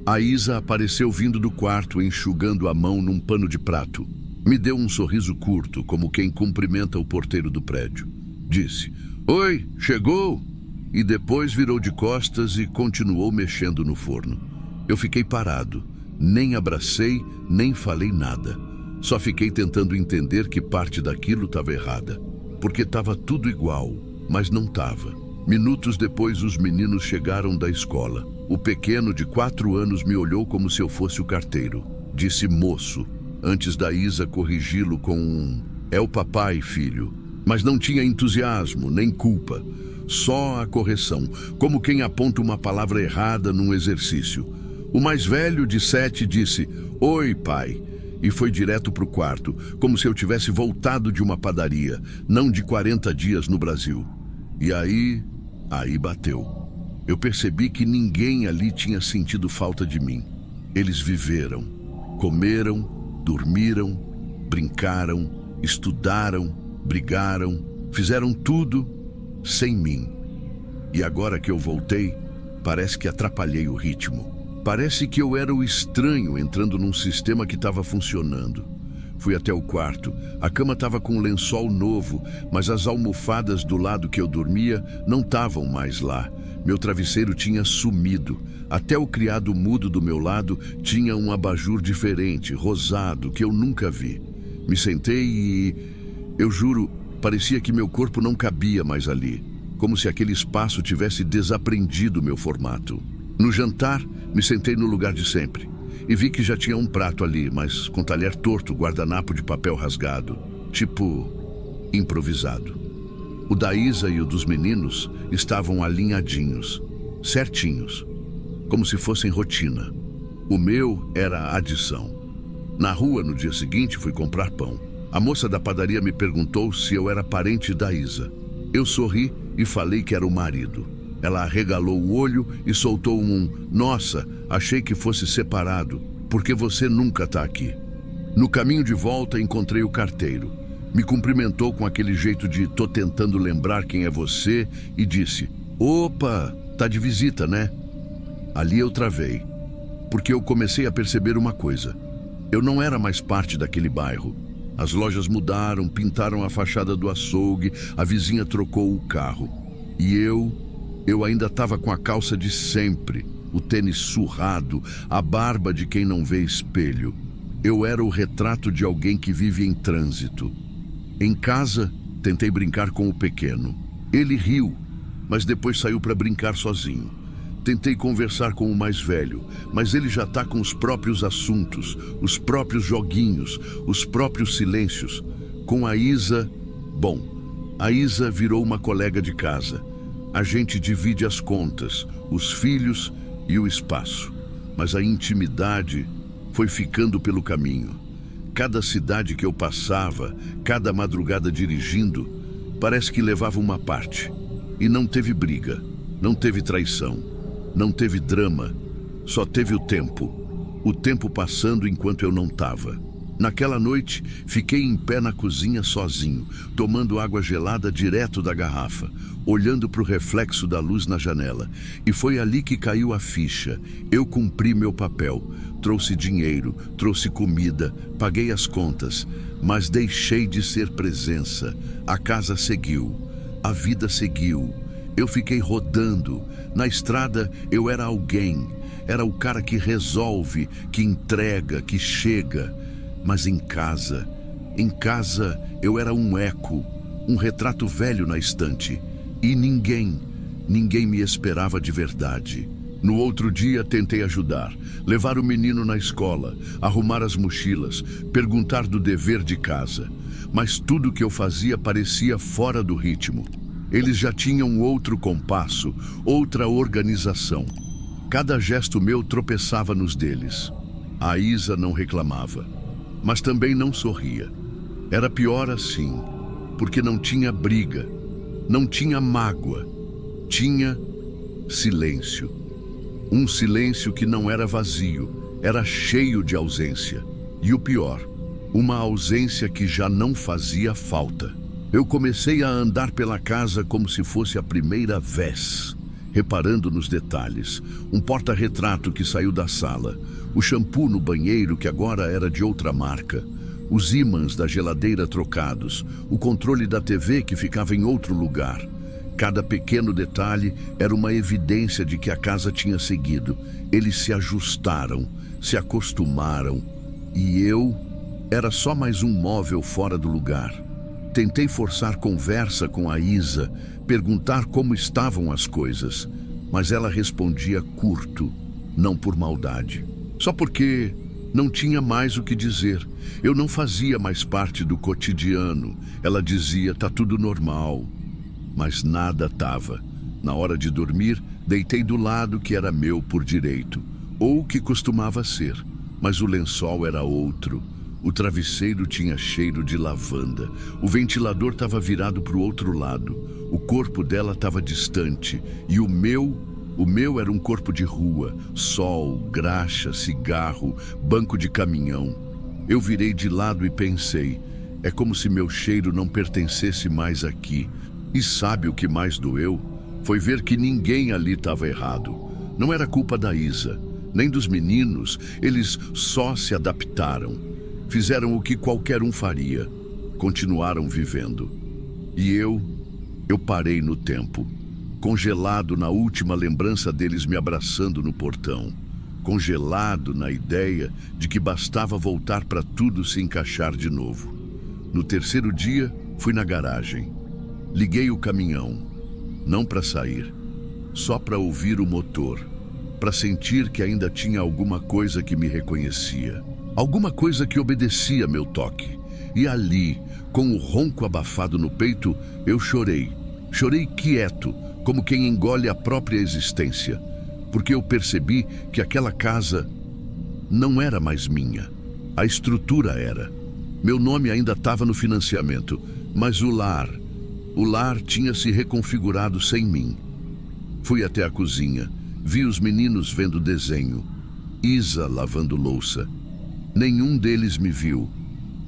A Isa apareceu vindo do quarto, enxugando a mão num pano de prato. Me deu um sorriso curto, como quem cumprimenta o porteiro do prédio. Disse, oi, chegou? E depois virou de costas e continuou mexendo no forno. Eu fiquei parado, nem abracei, nem falei nada. Só fiquei tentando entender que parte daquilo estava errada. Porque estava tudo igual, mas não estava. Minutos depois, os meninos chegaram da escola. O pequeno, de 4 anos, me olhou como se eu fosse o carteiro. Disse moço, antes da Isa corrigi-lo com um... É o papai, filho. Mas não tinha entusiasmo, nem culpa. Só a correção, como quem aponta uma palavra errada num exercício. O mais velho, de 7, disse, oi, pai. E foi direto para o quarto, como se eu tivesse voltado de uma padaria, não de 40 dias no Brasil. E aí, Aí bateu. Eu percebi que ninguém ali tinha sentido falta de mim. Eles viveram, comeram, dormiram, brincaram, estudaram, brigaram, fizeram tudo sem mim. E agora que eu voltei, parece que atrapalhei o ritmo. Parece que eu era o estranho entrando num sistema que estava funcionando. Fui até o quarto. A cama estava com um lençol novo, mas as almofadas do lado que eu dormia não estavam mais lá. Meu travesseiro tinha sumido. Até o criado mudo do meu lado tinha um abajur diferente, rosado, que eu nunca vi. Me sentei e, eu juro, parecia que meu corpo não cabia mais ali, como se aquele espaço tivesse desaprendido meu formato. No jantar, me sentei no lugar de sempre e vi que já tinha um prato ali, mas com talher torto, guardanapo de papel rasgado, tipo improvisado. O da Isa e o dos meninos estavam alinhadinhos, certinhos, como se fossem rotina. O meu era adição. Na rua, no dia seguinte, fui comprar pão. A moça da padaria me perguntou se eu era parente da Isa. Eu sorri e falei que era o marido. Ela arregalou o olho e soltou um "Nossa, achei que fosse separado, porque você nunca está aqui." No caminho de volta, encontrei o carteiro. Me cumprimentou com aquele jeito de "tô tentando lembrar quem é você" e disse: "Opa, tá de visita, né?" Ali eu travei, porque eu comecei a perceber uma coisa. Eu não era mais parte daquele bairro. As lojas mudaram, pintaram a fachada do açougue, a vizinha trocou o carro. E eu ainda estava com a calça de sempre, o tênis surrado, a barba de quem não vê espelho. Eu era o retrato de alguém que vive em trânsito. Em casa, tentei brincar com o pequeno. Ele riu, mas depois saiu para brincar sozinho. Tentei conversar com o mais velho, mas ele já está com os próprios assuntos, os próprios joguinhos, os próprios silêncios. Com a Isa, bom, a Isa virou uma colega de casa. A gente divide as contas, os filhos e o espaço. Mas a intimidade foi ficando pelo caminho. Cada cidade que eu passava, cada madrugada dirigindo, parece que levava uma parte. E não teve briga, não teve traição. Não teve drama, só teve o tempo passando enquanto eu não estava. Naquela noite, fiquei em pé na cozinha sozinho, tomando água gelada direto da garrafa, olhando para o reflexo da luz na janela. E foi ali que caiu a ficha. Eu cumpri meu papel, trouxe dinheiro, trouxe comida, paguei as contas, mas deixei de ser presença. A casa seguiu, a vida seguiu. Eu fiquei rodando. Na estrada, eu era alguém. Era o cara que resolve, que entrega, que chega. Mas em casa, eu era um eco, um retrato velho na estante. E ninguém me esperava de verdade. No outro dia, tentei ajudar, levar o menino na escola, arrumar as mochilas, perguntar do dever de casa. Mas tudo que eu fazia parecia fora do ritmo. Eles já tinham outro compasso, outra organização. Cada gesto meu tropeçava nos deles. A Isa não reclamava, mas também não sorria. Era pior assim, porque não tinha briga, não tinha mágoa, tinha silêncio. Um silêncio que não era vazio, era cheio de ausência. E o pior, uma ausência que já não fazia falta. Eu comecei a andar pela casa como se fosse a primeira vez, reparando nos detalhes. Um porta-retrato que saiu da sala, o shampoo no banheiro que agora era de outra marca, os ímãs da geladeira trocados, o controle da TV que ficava em outro lugar. Cada pequeno detalhe era uma evidência de que a casa tinha seguido. Eles se ajustaram, se acostumaram, e eu era só mais um móvel fora do lugar. Tentei forçar conversa com a Isa, perguntar como estavam as coisas, mas ela respondia curto, não por maldade. Só porque não tinha mais o que dizer. Eu não fazia mais parte do cotidiano. Ela dizia, tá tudo normal. Mas nada tava. Na hora de dormir, deitei do lado que era meu por direito, ou que costumava ser, mas o lençol era outro. O travesseiro tinha cheiro de lavanda. O ventilador estava virado para o outro lado. O corpo dela estava distante. E o meu era um corpo de rua. Sol, graxa, cigarro, banco de caminhão. Eu virei de lado e pensei, é como se meu cheiro não pertencesse mais aqui. E sabe o que mais doeu? Foi ver que ninguém ali estava errado. Não era culpa da Isa, nem dos meninos. Eles só se adaptaram. Fizeram o que qualquer um faria. Continuaram vivendo. E eu parei no tempo, congelado na última lembrança deles me abraçando no portão. Congelado na ideia de que bastava voltar para tudo se encaixar de novo. No terceiro dia, fui na garagem. Liguei o caminhão. Não para sair, só para ouvir o motor. Para sentir que ainda tinha alguma coisa que me reconhecia. Alguma coisa que obedecia meu toque. E ali, com o ronco abafado no peito, eu chorei. Chorei quieto, como quem engole a própria existência. Porque eu percebi que aquela casa não era mais minha. A estrutura era. Meu nome ainda estava no financiamento, mas o lar tinha se reconfigurado sem mim. Fui até a cozinha, vi os meninos vendo desenho, Isa lavando louça. Nenhum deles me viu.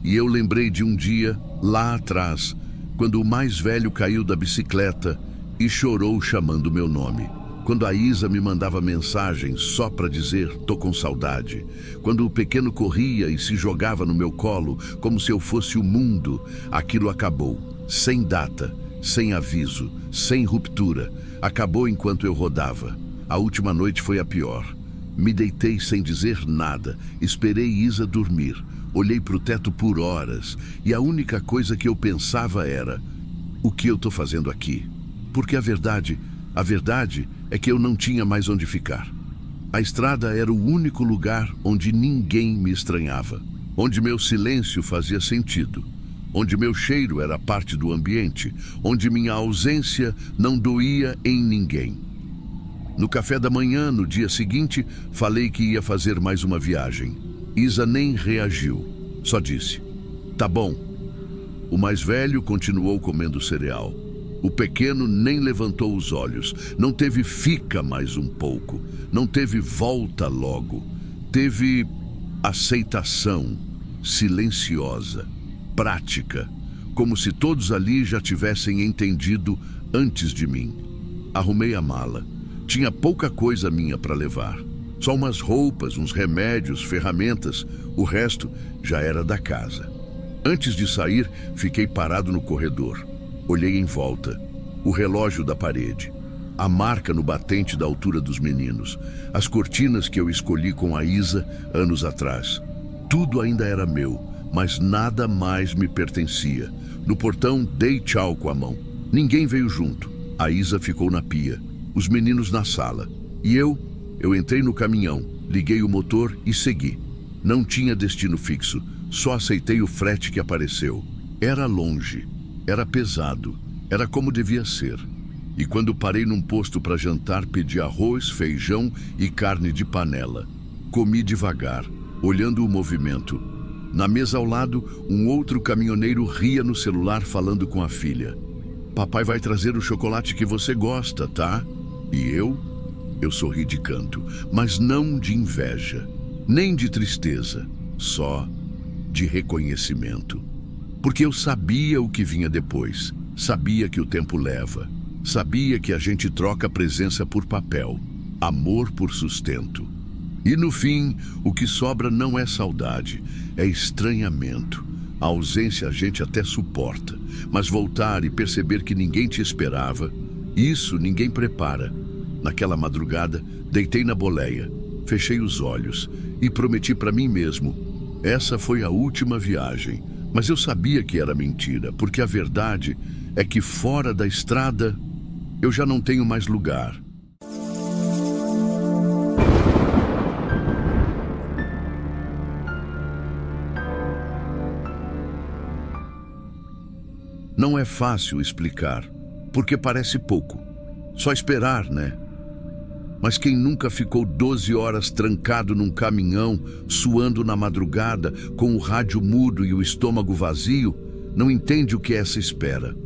E eu lembrei de um dia, lá atrás, quando o mais velho caiu da bicicleta e chorou chamando meu nome. Quando a Isa me mandava mensagem só para dizer tô com saudade. Quando o pequeno corria e se jogava no meu colo como se eu fosse o mundo. Aquilo acabou, sem data, sem aviso, sem ruptura. Acabou enquanto eu rodava. A última noite foi a pior. Me deitei sem dizer nada, esperei Isa dormir, olhei para o teto por horas e a única coisa que eu pensava era: o que eu estou fazendo aqui? Porque a verdade é que eu não tinha mais onde ficar. A estrada era o único lugar onde ninguém me estranhava, onde meu silêncio fazia sentido, onde meu cheiro era parte do ambiente, onde minha ausência não doía em ninguém. No café da manhã, no dia seguinte, falei que ia fazer mais uma viagem. Isa nem reagiu, só disse, tá bom. O mais velho continuou comendo cereal. O pequeno nem levantou os olhos, não teve fica mais um pouco, não teve volta logo. Teve aceitação, silenciosa, prática, como se todos ali já tivessem entendido antes de mim. Arrumei a mala. Tinha pouca coisa minha para levar. Só umas roupas, uns remédios, ferramentas. O resto já era da casa. Antes de sair, fiquei parado no corredor. Olhei em volta. O relógio da parede. A marca no batente da altura dos meninos. As cortinas que eu escolhi com a Isa anos atrás. Tudo ainda era meu, mas nada mais me pertencia. No portão, dei tchau com a mão. Ninguém veio junto. A Isa ficou na pia. Os meninos na sala. E eu entrei no caminhão, liguei o motor e segui. Não tinha destino fixo, só aceitei o frete que apareceu. Era longe, era pesado, era como devia ser. E quando parei num posto para jantar, pedi arroz, feijão e carne de panela. Comi devagar, olhando o movimento. Na mesa ao lado, um outro caminhoneiro ria no celular falando com a filha. Papai vai trazer o chocolate que você gosta, tá? E eu sorri de canto, mas não de inveja, nem de tristeza, só de reconhecimento. Porque eu sabia o que vinha depois, sabia que o tempo leva, sabia que a gente troca presença por papel, amor por sustento. E no fim, o que sobra não é saudade, é estranhamento. A ausência a gente até suporta, mas voltar e perceber que ninguém te esperava, isso ninguém prepara. Naquela madrugada, deitei na boleia, fechei os olhos e prometi para mim mesmo, essa foi a última viagem. Mas eu sabia que era mentira, porque a verdade é que fora da estrada, eu já não tenho mais lugar. Não é fácil explicar, porque parece pouco. Só esperar, né? Mas quem nunca ficou 12 horas trancado num caminhão, suando na madrugada, com o rádio mudo e o estômago vazio, não entende o que é essa espera.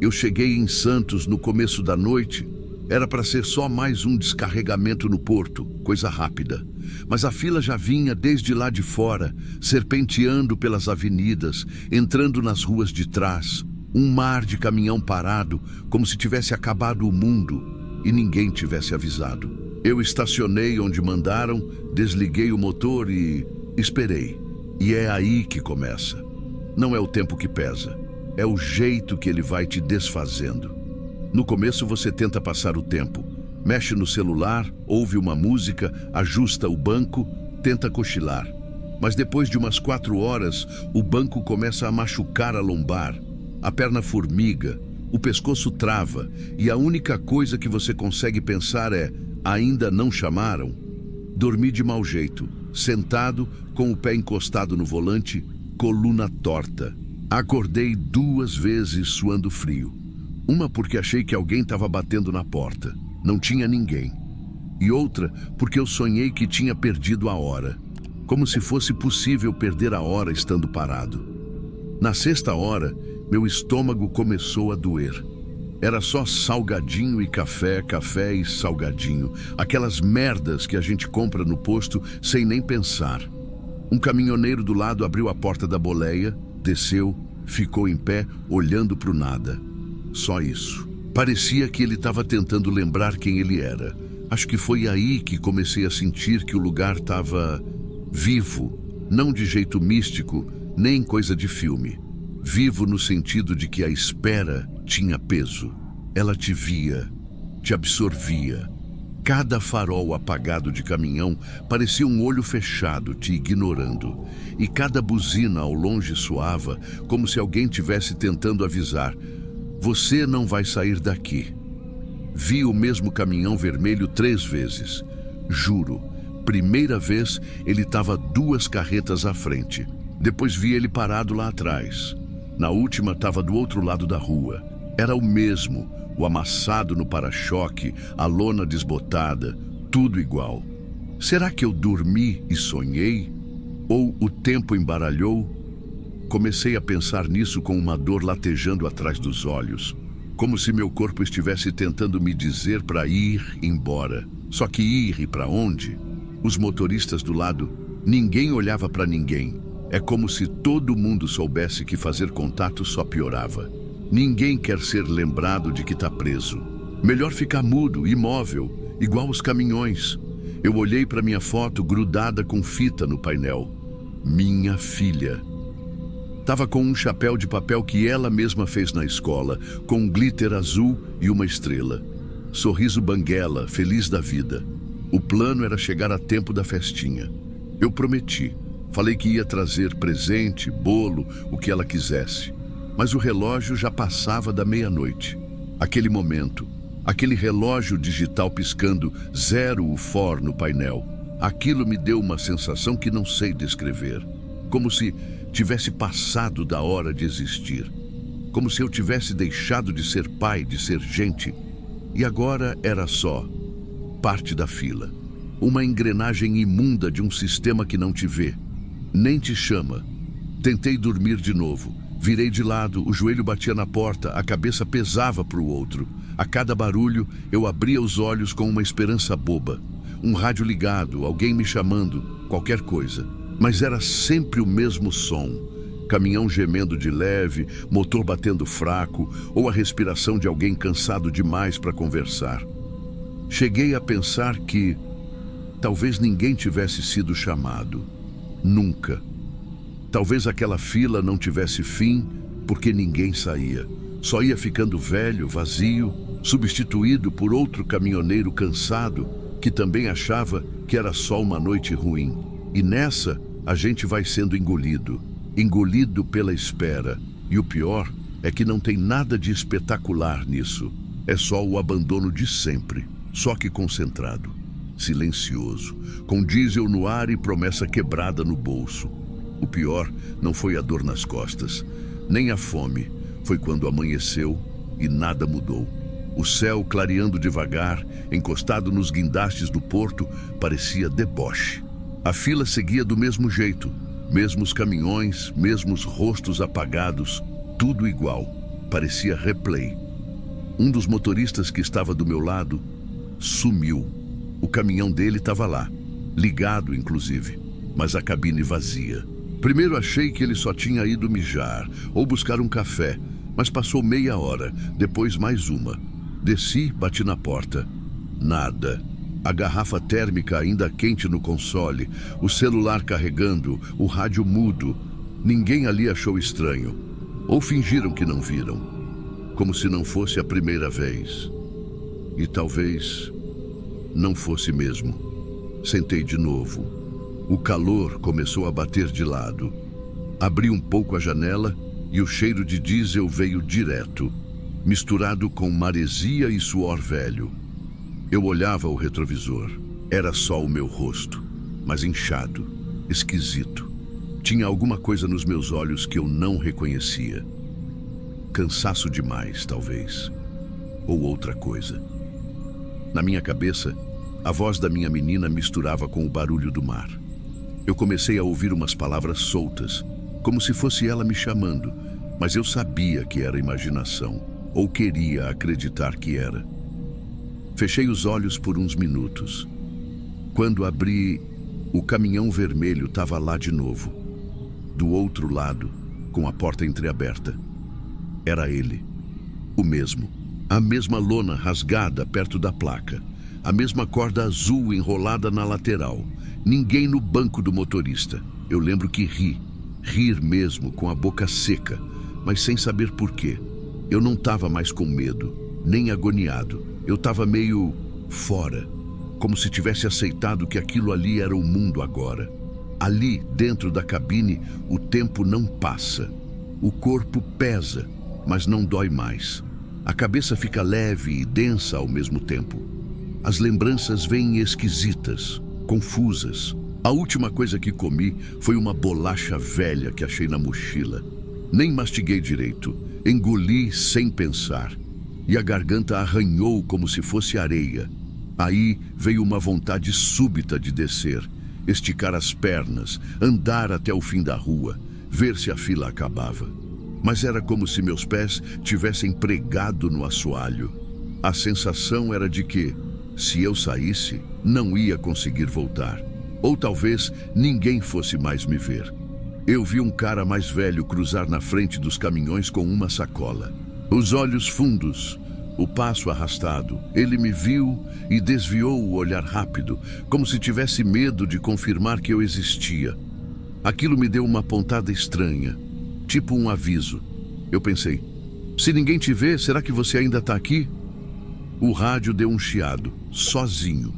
Eu cheguei em Santos no começo da noite. Era para ser só mais um descarregamento no porto, coisa rápida. Mas a fila já vinha desde lá de fora, serpenteando pelas avenidas, entrando nas ruas de trás. Um mar de caminhão parado, como se tivesse acabado o mundo e ninguém tivesse avisado. Eu estacionei onde mandaram, desliguei o motor e esperei. E é aí que começa. Não é o tempo que pesa, é o jeito que ele vai te desfazendo. No começo você tenta passar o tempo, mexe no celular, ouve uma música, ajusta o banco, tenta cochilar. Mas depois de umas 4 horas, o banco começa a machucar a lombar, a perna formiga, o pescoço trava e a única coisa que você consegue pensar é: ainda não chamaram? Dormi de mau jeito, sentado, com o pé encostado no volante, coluna torta. Acordei 2 vezes suando frio. Uma porque achei que alguém estava batendo na porta. Não tinha ninguém. E outra porque eu sonhei que tinha perdido a hora. Como se fosse possível perder a hora estando parado. Na 6ª hora, meu estômago começou a doer. Era só salgadinho e café, café e salgadinho. Aquelas merdas que a gente compra no posto sem nem pensar. Um caminhoneiro do lado abriu a porta da boleia, desceu, ficou em pé, olhando para o nada. Só isso. Parecia que ele estava tentando lembrar quem ele era. Acho que foi aí que comecei a sentir que o lugar estava vivo, não de jeito místico, nem coisa de filme. Vivo no sentido de que a espera tinha peso. Ela te via, te absorvia. Cada farol apagado de caminhão parecia um olho fechado te ignorando. E cada buzina ao longe soava como se alguém tivesse tentando avisar: você não vai sair daqui. Vi o mesmo caminhão vermelho 3 vezes. Juro, primeira vez ele estava 2 carretas à frente. Depois vi ele parado lá atrás. Na última estava do outro lado da rua. Era o mesmo, o amassado no para-choque, a lona desbotada, tudo igual. Será que eu dormi e sonhei? Ou o tempo embaralhou? Comecei a pensar nisso com uma dor latejando atrás dos olhos. Como se meu corpo estivesse tentando me dizer para ir embora. Só que ir e para onde? Os motoristas do lado, ninguém olhava para ninguém. É como se todo mundo soubesse que fazer contato só piorava. Ninguém quer ser lembrado de que está preso. Melhor ficar mudo, imóvel, igual os caminhões. Eu olhei para minha foto grudada com fita no painel. Minha filha. Estava com um chapéu de papel que ela mesma fez na escola, com um glitter azul e uma estrela. Sorriso banguela, feliz da vida. O plano era chegar a tempo da festinha. Eu prometi. Falei que ia trazer presente, bolo, o que ela quisesse. Mas o relógio já passava da meia-noite. Aquele momento, aquele relógio digital piscando 0 o for no painel. Aquilo me deu uma sensação que não sei descrever. Como se tivesse passado da hora de existir. Como se eu tivesse deixado de ser pai, de ser gente. E agora era só parte da fila. Uma engrenagem imunda de um sistema que não te vê, nem te chama. Tentei dormir de novo. Virei de lado, o joelho batia na porta, a cabeça pesava para o outro. A cada barulho, eu abria os olhos com uma esperança boba. Um rádio ligado, alguém me chamando, qualquer coisa. Mas era sempre o mesmo som. Caminhão gemendo de leve, motor batendo fraco, ou a respiração de alguém cansado demais para conversar. Cheguei a pensar que talvez ninguém tivesse sido chamado. Nunca. Talvez aquela fila não tivesse fim porque ninguém saía. Só ia ficando velho, vazio, substituído por outro caminhoneiro cansado que também achava que era só uma noite ruim. E nessa, a gente vai sendo engolido. Engolido pela espera. E o pior é que não tem nada de espetacular nisso. É só o abandono de sempre, só que concentrado. Silencioso, com diesel no ar e promessa quebrada no bolso. O pior não foi a dor nas costas, nem a fome. Foi quando amanheceu e nada mudou. O céu, clareando devagar, encostado nos guindastes do porto, parecia deboche. A fila seguia do mesmo jeito, mesmos caminhões, mesmos rostos apagados, tudo igual. Parecia replay. Um dos motoristas que estava do meu lado sumiu. O caminhão dele estava lá, ligado inclusive, mas a cabine vazia. Primeiro achei que ele só tinha ido mijar ou buscar um café, mas passou meia hora, depois mais uma. Desci, bati na porta. Nada. A garrafa térmica ainda quente no console, o celular carregando, o rádio mudo. Ninguém ali achou estranho. Ou fingiram que não viram, como se não fosse a primeira vez. E talvez não fosse mesmo. Sentei de novo. O calor começou a bater de lado. Abri um pouco a janela e o cheiro de diesel veio direto, misturado com maresia e suor velho. Eu olhava o retrovisor. Era só o meu rosto, mas inchado, esquisito. Tinha alguma coisa nos meus olhos que eu não reconhecia. Cansaço demais, talvez. Ou outra coisa. Na minha cabeça, a voz da minha menina misturava com o barulho do mar. Eu comecei a ouvir umas palavras soltas, como se fosse ela me chamando, mas eu sabia que era imaginação, ou queria acreditar que era. Fechei os olhos por uns minutos. Quando abri, o caminhão vermelho estava lá de novo, do outro lado, com a porta entreaberta. Era ele, o mesmo. A mesma lona rasgada perto da placa, a mesma corda azul enrolada na lateral. Ninguém no banco do motorista. Eu lembro que rir mesmo, com a boca seca, mas sem saber por quê. Eu não estava mais com medo, nem agoniado. Eu estava meio fora, como se tivesse aceitado que aquilo ali era o mundo agora. Ali, dentro da cabine, o tempo não passa. O corpo pesa, mas não dói mais. A cabeça fica leve e densa ao mesmo tempo. As lembranças vêm esquisitas, confusas. A última coisa que comi foi uma bolacha velha que achei na mochila. Nem mastiguei direito, engoli sem pensar. E a garganta arranhou como se fosse areia. Aí veio uma vontade súbita de descer, esticar as pernas, andar até o fim da rua, ver se a fila acabava. Mas era como se meus pés tivessem pregado no assoalho. A sensação era de que, se eu saísse, não ia conseguir voltar. Ou talvez ninguém fosse mais me ver. Eu vi um cara mais velho cruzar na frente dos caminhões com uma sacola. Os olhos fundos, o passo arrastado. Ele me viu e desviou o olhar rápido, como se tivesse medo de confirmar que eu existia. Aquilo me deu uma pontada estranha, tipo um aviso. Eu pensei, se ninguém te vê, será que você ainda está aqui? O rádio deu um chiado, sozinho.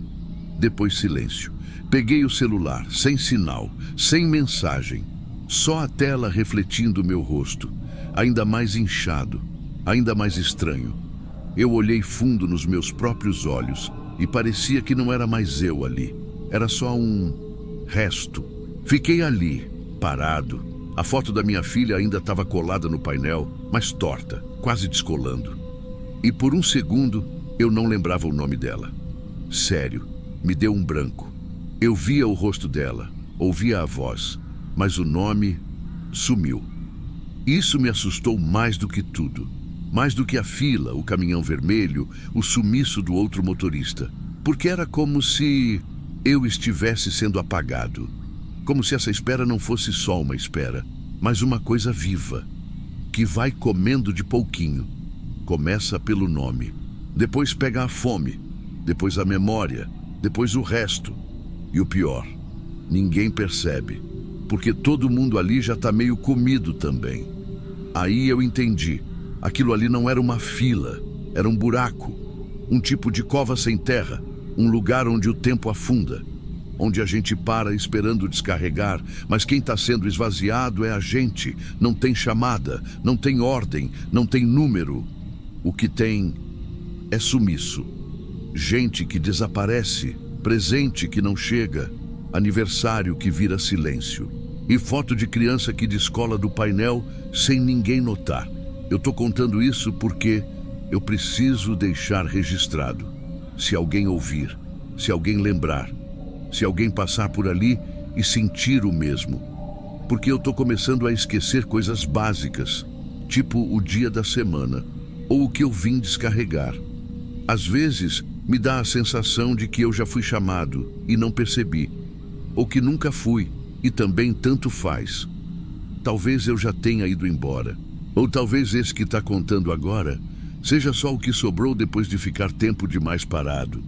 Depois silêncio. Peguei o celular, sem sinal, sem mensagem. Só a tela refletindo meu rosto, ainda mais inchado, ainda mais estranho. Eu olhei fundo nos meus próprios olhos e parecia que não era mais eu ali. Era só um resto. Fiquei ali, parado. A foto da minha filha ainda estava colada no painel, mas torta, quase descolando. E por um segundo, eu não lembrava o nome dela. Sério, me deu um branco. Eu via o rosto dela, ouvia a voz, mas o nome sumiu. Isso me assustou mais do que tudo. Mais do que a fila, o caminhão vermelho, o sumiço do outro motorista. Porque era como se eu estivesse sendo apagado. Como se essa espera não fosse só uma espera, mas uma coisa viva, que vai comendo de pouquinho. Começa pelo nome, depois pega a fome, depois a memória, depois o resto. E o pior, ninguém percebe, porque todo mundo ali já está meio comido também. Aí eu entendi. Aquilo ali não era uma fila, era um buraco, um tipo de cova sem terra, um lugar onde o tempo afunda, onde a gente para esperando descarregar, mas quem está sendo esvaziado é a gente. Não tem chamada, não tem ordem, não tem número. O que tem é sumiço. Gente que desaparece, presente que não chega, aniversário que vira silêncio. E foto de criança que descola do painel sem ninguém notar. Eu tô contando isso porque Eu preciso deixar registrado. Se alguém ouvir, se alguém lembrar, se alguém passar por ali e sentir o mesmo. Porque eu tô começando a esquecer coisas básicas, tipo o dia da semana, ou o que eu vim descarregar. Às vezes, me dá a sensação de que eu já fui chamado e não percebi, ou que nunca fui e também tanto faz. Talvez eu já tenha ido embora, ou talvez esse que está contando agora seja só o que sobrou depois de ficar tempo demais parado.